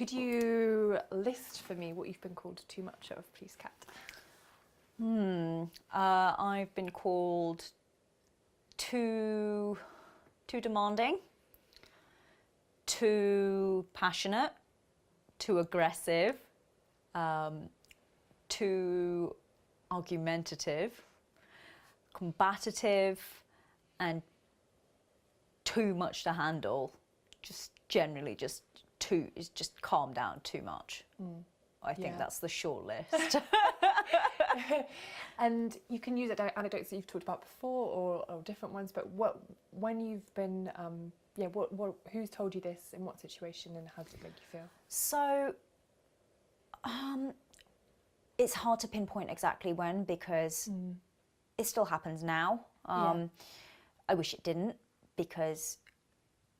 Could you list for me what you've been called too much of, please, Kat? I've been called too demanding, too passionate, too aggressive, too argumentative, combative, and too much to handle. Just generally just calm down too much. I think that's the short list. And you can use anecdotes that you've talked about before or different ones, but when you've been, who's told you this, in what situation, and how does it make you feel? So, it's hard to pinpoint exactly when, because it still happens now. I wish it didn't, because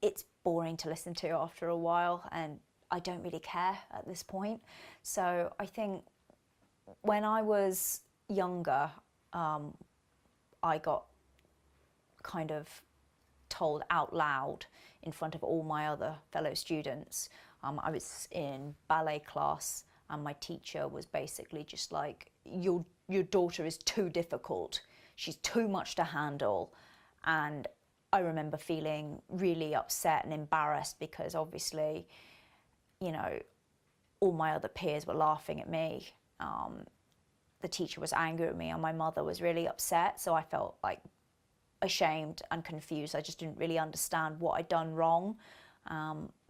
it's boring to listen to after a while, and I don't really care at this point. So I think when I was younger, I got kind of told out loud in front of all my other fellow students. I was in ballet class, and my teacher was basically just like, your daughter is too difficult. She's too much to handle. And I remember feeling really upset and embarrassed, because obviously, you know, all my other peers were laughing at me. The teacher was angry at me, and my mother was really upset. So I felt like ashamed and confused. I just didn't really understand what I'd done wrong,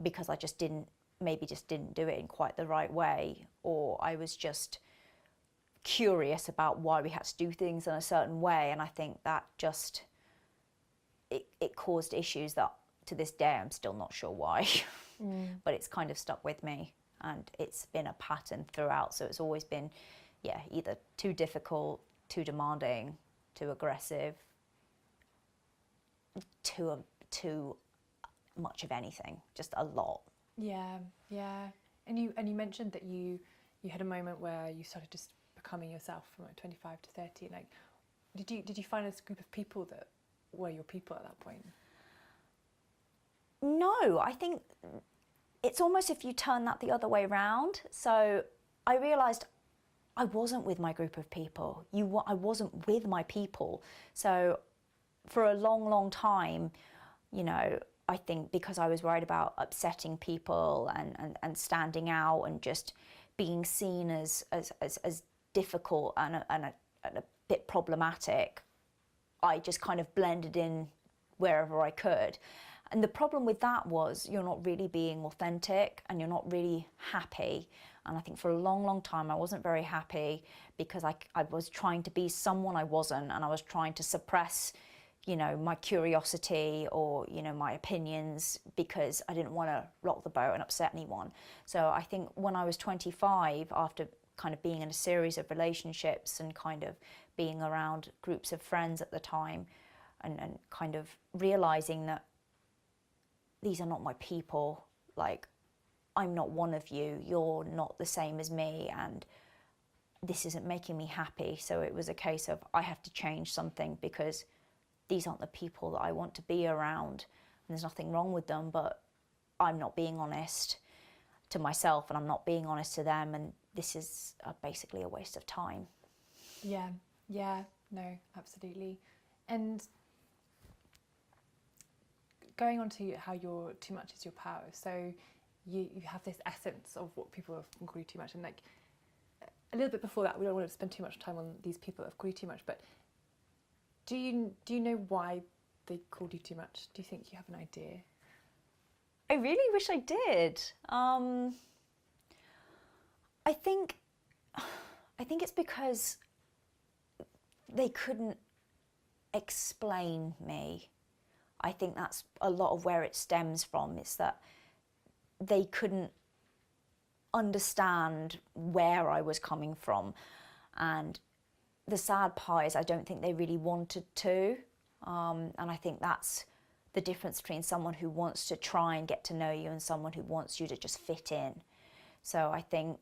because I just didn't do it in quite the right way, or I was just curious about why we had to do things in a certain way. And I think that just, it caused issues that to this day I'm still not sure why. But it's kind of stuck with me, and it's been a pattern throughout. So it's always been, either too difficult, too demanding, too aggressive, too much of anything, just a lot. Yeah. And you mentioned that you had a moment where you started just becoming yourself from like 25 to 30. Like, did you find this group of people that were your people at that point? No, I think it's almost if you turn that the other way around. So I realised I wasn't with my group of people. I wasn't with my people. So for a long, long time, you know, I think because I was worried about upsetting people and standing out and just being seen as difficult and a bit problematic, I just kind of blended in wherever I could. And the problem with that was you're not really being authentic, and you're not really happy. And I think for a long, long time I wasn't very happy, because I was trying to be someone I wasn't, and I was trying to suppress, you know, my curiosity or, you know, my opinions, because I didn't want to rock the boat and upset anyone. So I think when I was 25, after kind of being in a series of relationships and kind of being around groups of friends at the time, and kind of realizing that these are not my people, like, I'm not one of you, you're not the same as me, and this isn't making me happy. So it was a case of, I have to change something, because these aren't the people that I want to be around. And there's nothing wrong with them, but I'm not being honest to myself, and I'm not being honest to them, and this is basically a waste of time. Yeah, no, absolutely. And going on to how your too much is your power. So you have this essence of what people have called you too much, and like a little bit before that, we don't want to spend too much time on these people that have called you too much, but do you know why they called you too much? Do you think you have an idea? I really wish I did. I think it's because they couldn't explain me. I think that's a lot of where it stems from. It's that they couldn't understand where I was coming from. And the sad part is I don't think they really wanted to. And I think that's the difference between someone who wants to try and get to know you and someone who wants you to just fit in. So I think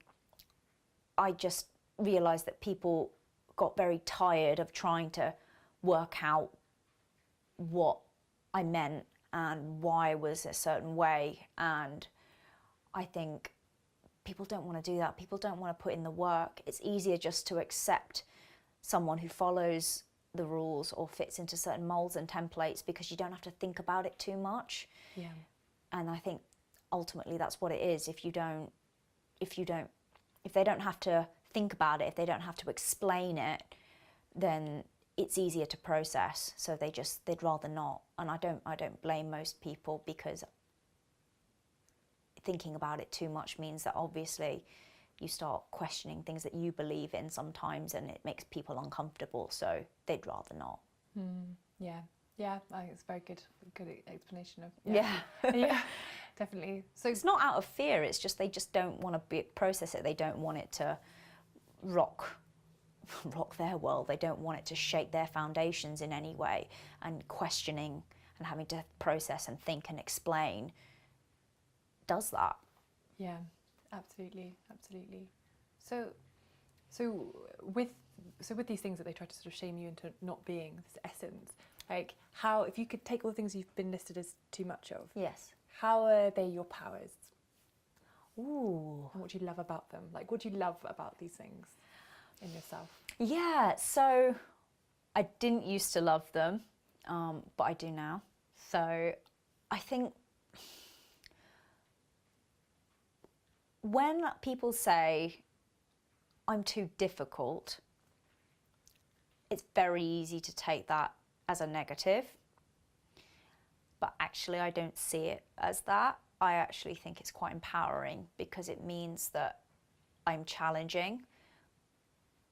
I just realised that people got very tired of trying to work out what I meant and why I was a certain way. And I think people don't want to do that. People don't want to put in the work. It's easier just to accept someone who follows the rules or fits into certain molds and templates because you don't have to think about it too much. Yeah. And I think ultimately that's what it is. If they don't have to think about it, if they don't have to explain it, then it's easier to process. So they'd rather not. And I don't blame most people, because thinking about it too much means that obviously you start questioning things that you believe in sometimes, and it makes people uncomfortable, so they'd rather not. Yeah, I think it's a very good explanation of Yeah. yeah, definitely. So It's not out of fear, it's just they just don't want to process it. They don't want it to rock their world. They don't want it to shake their foundations in any way, and questioning and having to process and think and explain does that. yeah, absolutely. So with these things that they try to sort of shame you into not being, this essence, like how, if you could take all the things you've been listed as too much of, Yes. how are they your powers? Ooh. And what do you love about them? Like, what do you love about these things in yourself? Yeah, so I didn't used to love them, but I do now. So I think when people say I'm too difficult, it's very easy to take that as a negative. But actually, I don't see it as that. I actually think it's quite empowering, because it means that I'm challenging,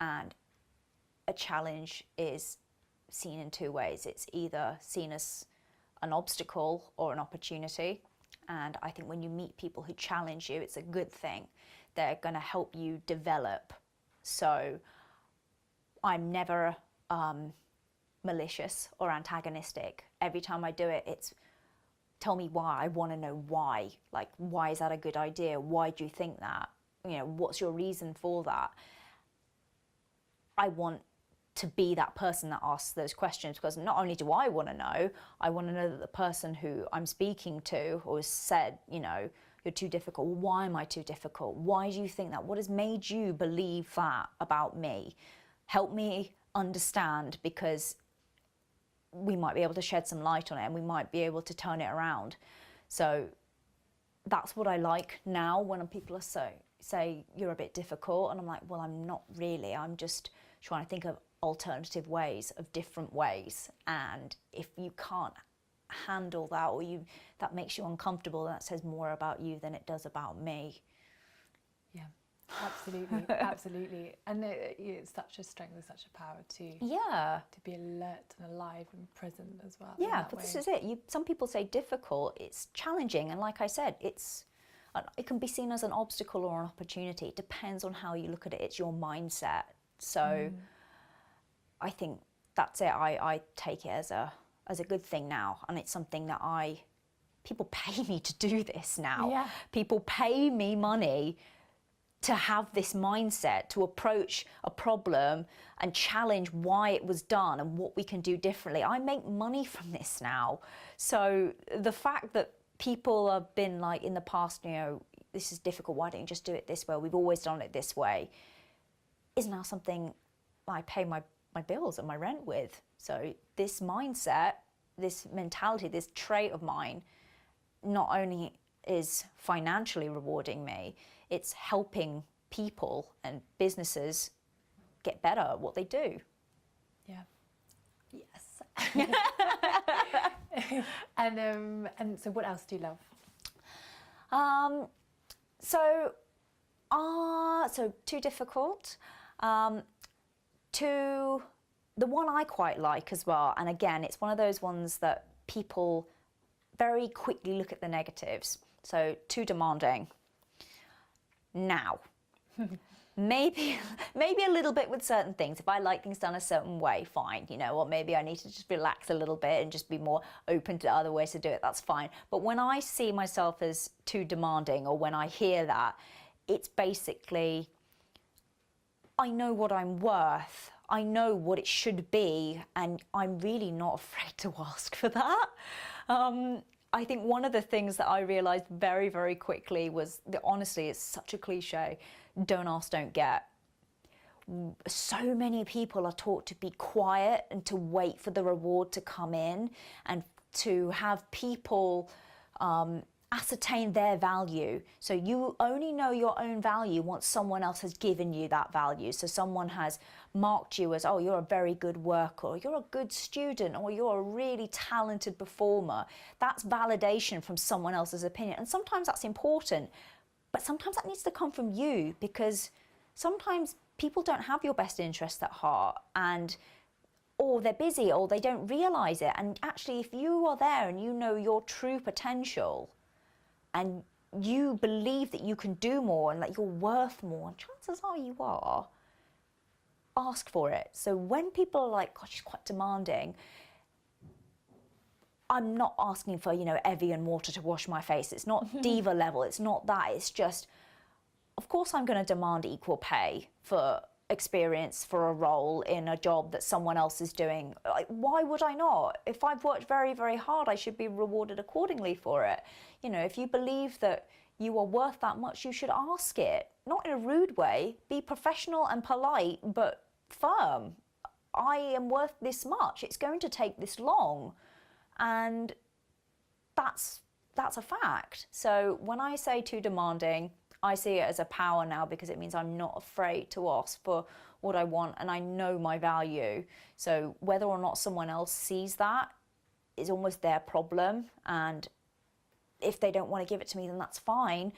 and a challenge is seen in two ways. It's either seen as an obstacle or an opportunity. And I think when you meet people who challenge you, it's a good thing. They're going to help you develop. So I'm never malicious or antagonistic. Every time I do it, it's tell me why. I want to know why. Like, why is that a good idea? Why do you think that? You know, what's your reason for that? I want to be that person that asks those questions, because not only do I want to know, I want to know that the person who I'm speaking to or has said, you know, you're too difficult. Why am I too difficult? Why do you think that? What has made you believe that about me? Help me understand, because we might be able to shed some light on it, and we might be able to turn it around. So that's what I like now when people are say you're a bit difficult, and I'm like, well, I'm not really. I'm just trying to think of alternative ways, of different ways. And if you can't handle that, or that makes you uncomfortable, that says more about you than it does about me. Yeah, absolutely. And it's such a strength, it's such a power to be alert and alive and present as well. Yeah, but this is it. Some people say difficult, it's challenging, and like I said, it can be seen as an obstacle or an opportunity. It depends on how you look at it. It's your mindset. So I think that's it. I take it as a good thing now, and it's something that people pay me to do this now. Yeah. People pay me money to have this mindset, to approach a problem and challenge why it was done and what we can do differently. I make money from this now. So the fact that people have been like in the past, you know, this is difficult, why don't you just do it this way? We've always done it this way, is now something I pay my bills and my rent with. So this mindset, this mentality, this trait of mine, not only is financially rewarding me, it's helping people and businesses get better at what they do. Yeah. Yes. And so what else do you love? So too difficult. The one I quite like as well, and again, it's one of those ones that people very quickly look at the negatives. So too demanding. Now, maybe a little bit with certain things. If I like things done a certain way, fine, you know, or maybe I need to just relax a little bit and just be more open to other ways to do it, that's fine. But when I see myself as too demanding, or when I hear that, it's basically, I know what I'm worth, I know what it should be, and I'm really not afraid to ask for that. I think one of the things that I realized very, very quickly was that, honestly, it's such a cliche, don't ask, don't get. So many people are taught to be quiet and to wait for the reward to come in, and to have people ascertain their value. So you only know your own value once someone else has given you that value. So someone has marked you as, oh, you're a very good worker, or you're a good student, or you're a really talented performer. That's validation from someone else's opinion. And sometimes that's important, but sometimes that needs to come from you, because sometimes people don't have your best interest at heart, and or they're busy, or they don't realize it. And actually, if you are there and you know your true potential, and you believe that you can do more and that you're worth more, and chances are you are, ask for it. So when people are like, God, she's quite demanding, I'm not asking for, you know, Evian water to wash my face. It's not diva level. It's not that. It's just, of course I'm going to demand equal pay for experience for a role in a job that someone else is doing. Like, why would I not? If I've worked very, very hard, I should be rewarded accordingly for it. You know, if you believe that you are worth that much, you should ask it. Not in a rude way. Be professional and polite, but firm. I am worth this much. It's going to take this long. And that's a fact. So when I say too demanding, I see it as a power now, because it means I'm not afraid to ask for what I want, and I know my value. So whether or not someone else sees that is almost their problem. And if they don't want to give it to me, then that's fine.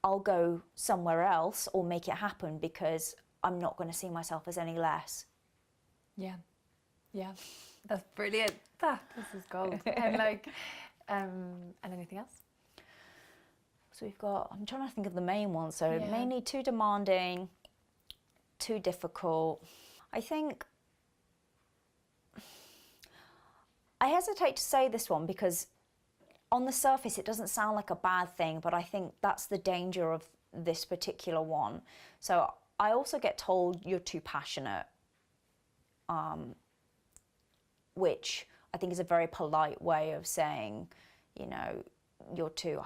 I'll go somewhere else or make it happen, because I'm not going to see myself as any less. Yeah. Yeah. That's brilliant. This is gold. And like, and anything else? So we've got, I'm trying to think of the main ones. So Yeah. mainly too demanding, too difficult. I think I hesitate to say this one, because on the surface it doesn't sound like a bad thing, but I think that's the danger of this particular one. So I also get told you're too passionate, which I think is a very polite way of saying, you know, you're too,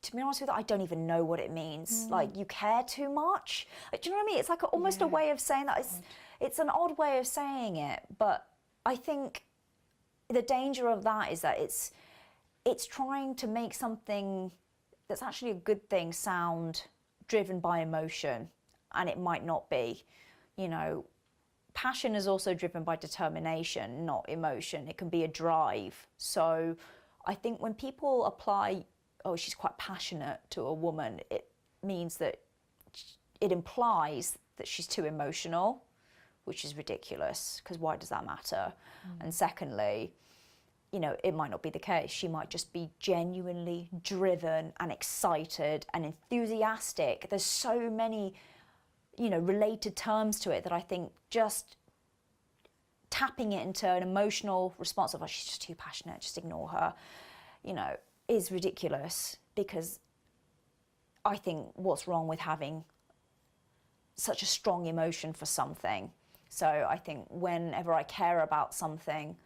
to be honest with you, I don't even know what it means. Like, you care too much? Like, do you know what I mean? It's like almost a way of saying that. It's an odd way of saying it, but I think the danger of that is that it's trying to make something that's actually a good thing sound driven by emotion, and it might not be. You know, passion is also driven by determination, not emotion. It can be a drive. So I think when people apply, oh, she's quite passionate, to a woman, it means that it implies that she's too emotional, which is ridiculous, because why does that matter? And secondly, you know, it might not be the case. She might just be genuinely driven and excited and enthusiastic. There's so many, you know, related terms to it that I think just tapping it into an emotional response of, oh, she's just too passionate, just ignore her, you know, is ridiculous. Because I think what's wrong with having such a strong emotion for something. So I think whenever I care about something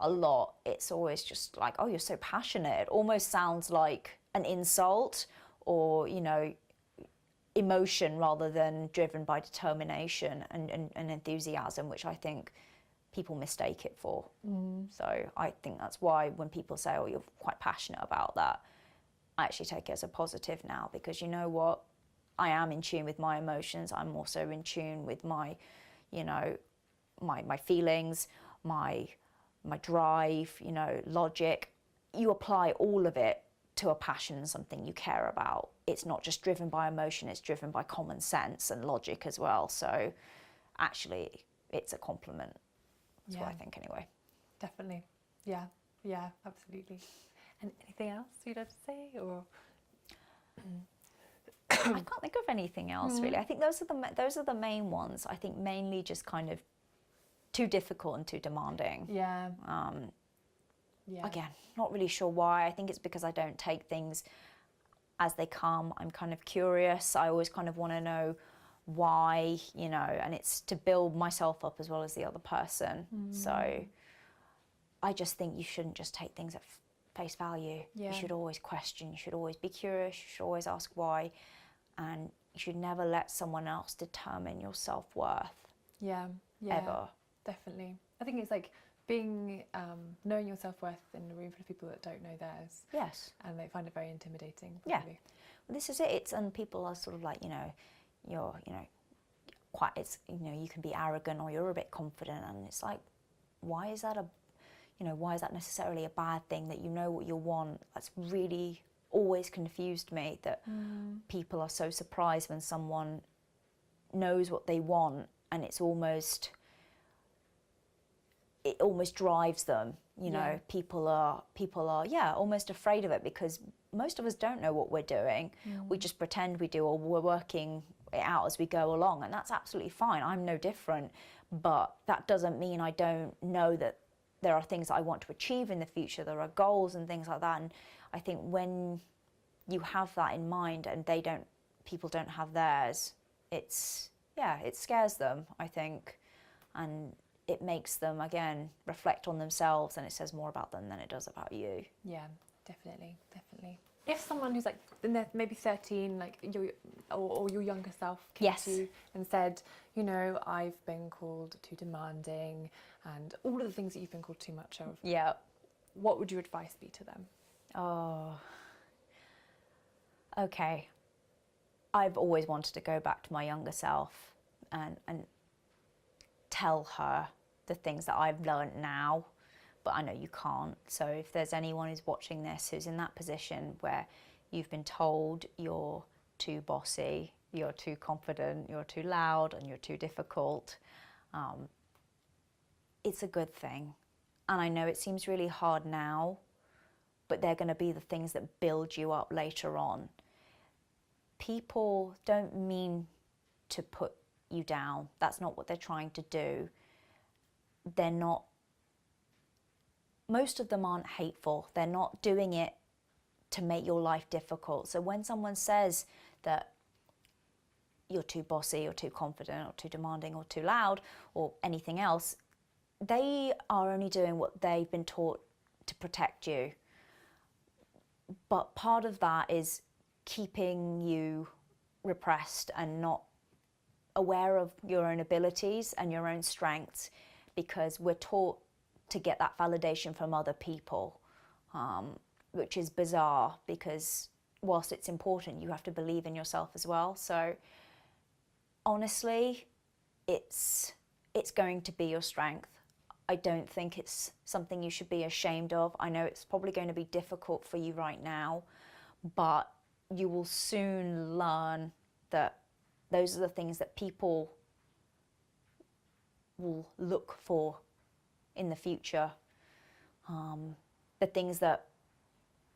a lot, it's always just like, oh, you're so passionate. It almost sounds like an insult, or, you know, emotion rather than driven by determination and enthusiasm, which I think people mistake it for. So I think that's why when people say, oh, you're quite passionate about that, I actually take it as a positive now, because you know what? I am in tune with my emotions. I'm also in tune with my, you know, my feelings, my drive, you know, logic. You apply all of it to a passion and something you care about. It's not just driven by emotion, it's driven by common sense and logic as well. So actually, it's a compliment. That's what I think anyway. Definitely. Yeah, absolutely. And anything else you'd like to say, or? I can't think of anything else really. I think those are the main ones. I think mainly just kind of too difficult and too demanding. Yeah. Again, not really sure why. I think it's because I don't take things as they come. I'm kind of curious. I always kind of want to know why, you know, and it's to build myself up as well as the other person. So I just think you shouldn't just take things at face value. Yeah. You should always question, you should always be curious, you should always ask why, and you should never let someone else determine your self-worth. Yeah, Ever. definitely. I think it's like being knowing your self-worth in a room full of people that don't know theirs. Yes. And they find it very intimidating. Yeah. Probably. Well, this is it. And people are sort of like, you're, quite, it's, you can be arrogant or you're a bit confident, and it's like, why is that why is that necessarily a bad thing, that you know what you want? That's really always confused me, that people are so surprised when someone knows what they want, and it almost drives them. People are almost afraid of it, because most of us don't know what we're doing. We just pretend we do, or we're working it out as we go along, and that's absolutely fine. I'm no different, but that doesn't mean I don't know that there are things that I want to achieve in the future. There are goals and things like that, and I think when you have that in mind and people don't have theirs, it scares them, I think, and it makes them, again, reflect on themselves, and it says more about them than it does about you. Yeah, definitely. If someone who's like maybe 13, like or your younger self came to you and said, I've been called too demanding and all of the things that you've been called too much of. Yeah. What would your advice be to them? Oh. Okay. I've always wanted to go back to my younger self and tell her the things that I've learned now, but I know you can't. So if there's anyone who's watching this who's in that position where you've been told you're too bossy, you're too confident, you're too loud, and you're too difficult, it's a good thing. And I know it seems really hard now, but they're going to be the things that build you up later on. People don't mean to put you down. That's not what they're trying to do. Most of them aren't hateful. They're not doing it to make your life difficult. So when someone says that you're too bossy or too confident or too demanding or too loud or anything else, they are only doing what they've been taught to protect you. But part of that is keeping you repressed and not aware of your own abilities and your own strengths, because we're taught to get that validation from other people, which is bizarre, because whilst it's important, you have to believe in yourself as well. So honestly, it's going to be your strength. I don't think it's something you should be ashamed of. I know it's probably going to be difficult for you right now, but you will soon learn that those are the things that people will look for in the future. The things that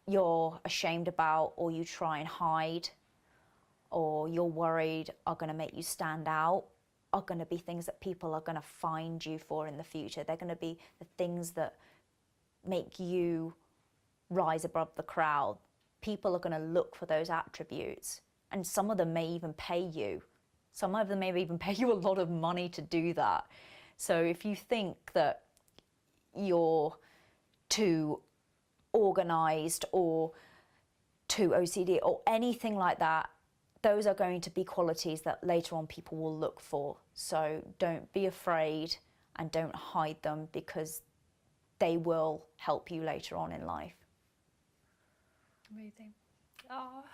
you're ashamed about, or you try and hide, or you're worried are going to make you stand out, are going to be things that people are going to find you for in the future. They're going to be the things that make you rise above the crowd. People are going to look for those attributes, and some of them may even pay you. Some of them may even pay you a lot of money to do that. So if you think that you're too organised or too OCD or anything like that, those are going to be qualities that later on people will look for. So don't be afraid and don't hide them, because they will help you later on in life. Amazing. Oh.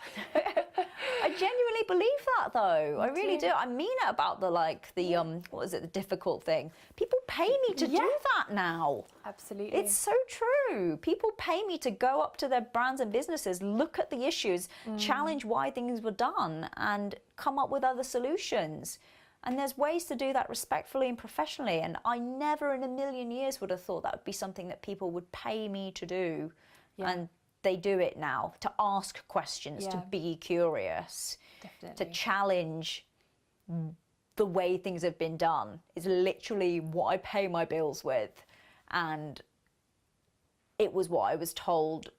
I genuinely believe that, though. I really do. I mean it about the difficult thing. People pay me to do that now. Absolutely. It's so true. People pay me to go up to their brands and businesses, look at the issues, challenge why things were done, and come up with other solutions. And there's ways to do that respectfully and professionally. And I never in a million years would have thought that would be something that people would pay me to do. Yeah. And they do it now, to ask questions, to be curious, definitely, to challenge the way things have been done. Is literally what I pay my bills with. And it was what I was told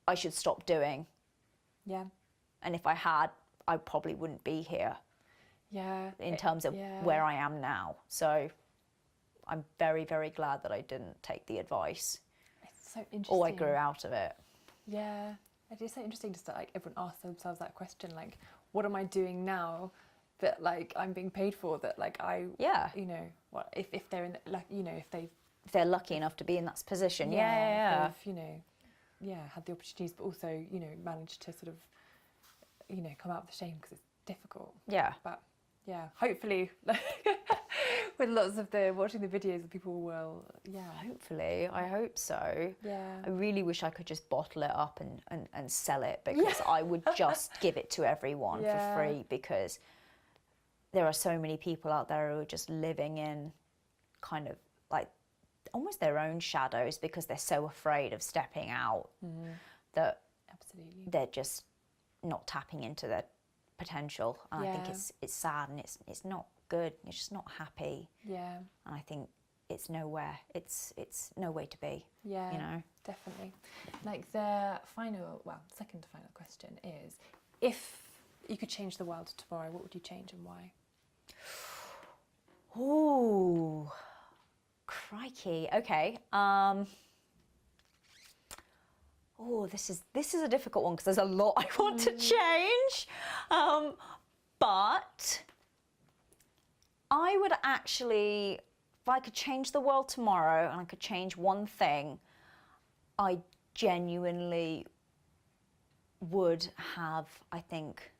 I should stop doing. Yeah. And if I had, I probably wouldn't be here. Yeah. In terms of where I am now. So I'm very, very glad that I didn't take the advice. It's so interesting. Or I grew out of it. Yeah, it's so interesting just that like everyone asks themselves that question, like, what am I doing now that like I'm being paid for? That like you know, what if they're in like you know if they're lucky enough to be in that position, if they've, you know, had the opportunities, but also you know managed to sort of you know come out of the shame because it's difficult. Yeah. But yeah, hopefully with lots of the watching the videos, people will Hopefully, I hope so. Yeah. I really wish I could just bottle it up and sell it, because I would just give it to everyone for free, because there are so many people out there who are just living in kind of like almost their own shadows because they're so afraid of stepping out that absolutely they're just not tapping into their potential. And I think it's sad, and it's not good. It's just not happy. Yeah. And I think it's nowhere. It's no way to be. Yeah. You know. Definitely. Like the second to final question is, if you could change the world tomorrow, what would you change and why? Ooh, crikey. Okay. Oh, this is a difficult one because there's a lot I want to change. But I would actually, if I could change the world tomorrow and I could change one thing, I genuinely would have, I think,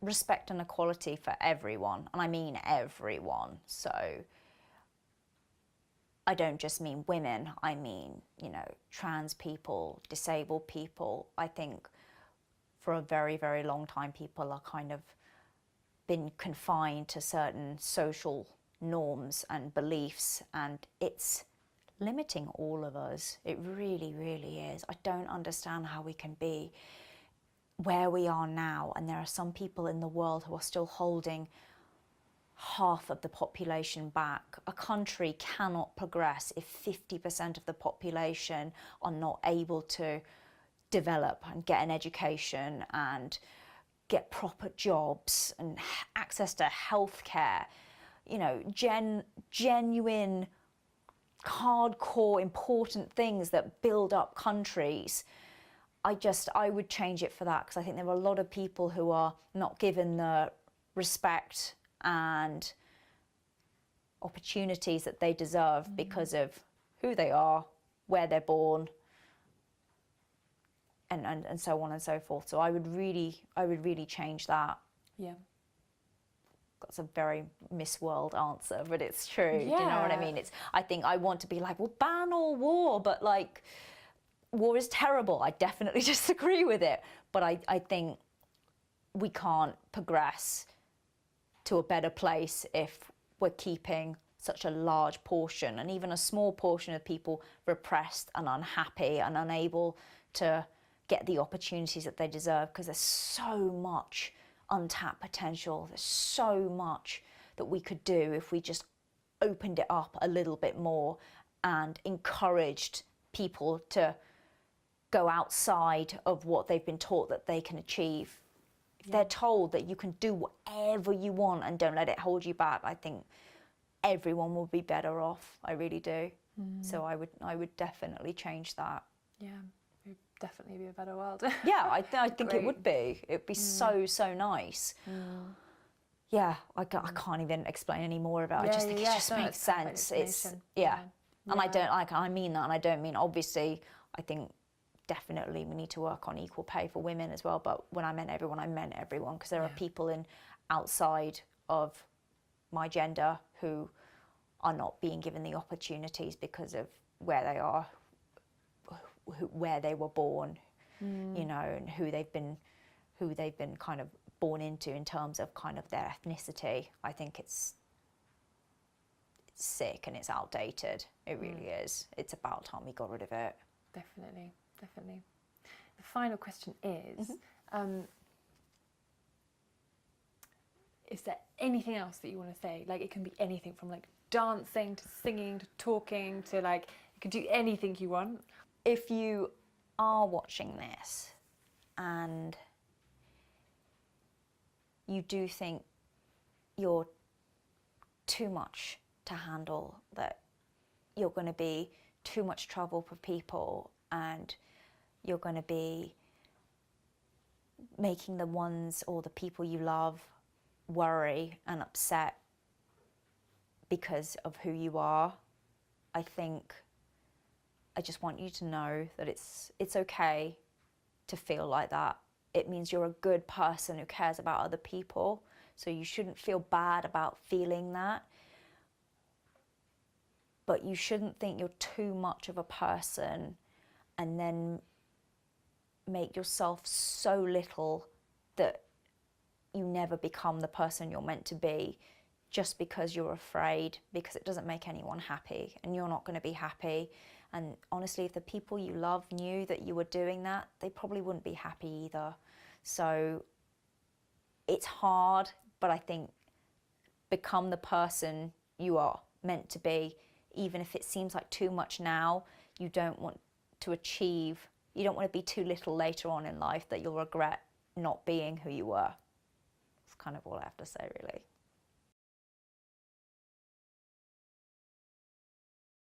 respect and equality for everyone, and I mean everyone. So I don't just mean women, I mean, you know, trans people, disabled people. I think for a very, very long time people are kind of been confined to certain social norms and beliefs, and it's limiting all of us. It really, really is. I don't understand how we can be where we are now, and there are some people in the world who are still holding half of the population back. A country cannot progress if 50% of the population are not able to develop and get an education and get proper jobs and access to healthcare. You know, genuine, hardcore, important things that build up countries. I would change it for that, because I think there are a lot of people who are not given the respect and opportunities that they deserve because of who they are, where they're born, and so on and so forth. So I would really change that. Yeah. That's a very Miss World answer, but it's true. Do you know what I mean? I think I want to be like, well, ban all war, but like, war is terrible. I definitely disagree with it. But I think we can't progress to a better place if we're keeping such a large portion, and even a small portion of people, repressed and unhappy and unable to get the opportunities that they deserve, because there's so much untapped potential. There's so much that we could do if we just opened it up a little bit more and encouraged people to go outside of what they've been taught that they can achieve. If they're told that you can do whatever you want and don't let it hold you back, I think everyone will be better off. I really do. So I would definitely change that. Yeah, it would definitely be a better world. Yeah, I think it would be. It'd be so nice. Yeah, I can't even explain any more about it. I just think it just makes sense. It's and I mean that, and I don't mean, obviously, I think definitely we need to work on equal pay for women as well, but when I meant everyone, because there are people outside of my gender who are not being given the opportunities because of where they are, where they were born, you know, and who they've been kind of born into in terms of kind of their ethnicity. I think it's sick and it's outdated. It really is. It's about time we got rid of it. Definitely. The final question is, is there anything else that you want to say? Like, it can be anything from like dancing to singing to talking to like, you can do anything you want. If you are watching this and you do think you're too much to handle, that you're going to be too much trouble for people, and you're going to be making the ones or the people you love worry and upset because of who you are. I think I just want you to know that it's okay to feel like that. It means you're a good person who cares about other people, so you shouldn't feel bad about feeling that. But you shouldn't think you're too much of a person and then make yourself so little that you never become the person you're meant to be just because you're afraid, because it doesn't make anyone happy and you're not going to be happy. And honestly, if the people you love knew that you were doing that, they probably wouldn't be happy either. So it's hard, but I think become the person you are meant to be. Even if it seems like too much now, you don't want to achieve, you don't want to be too little later on in life that you'll regret not being who you were. That's kind of all I have to say, really.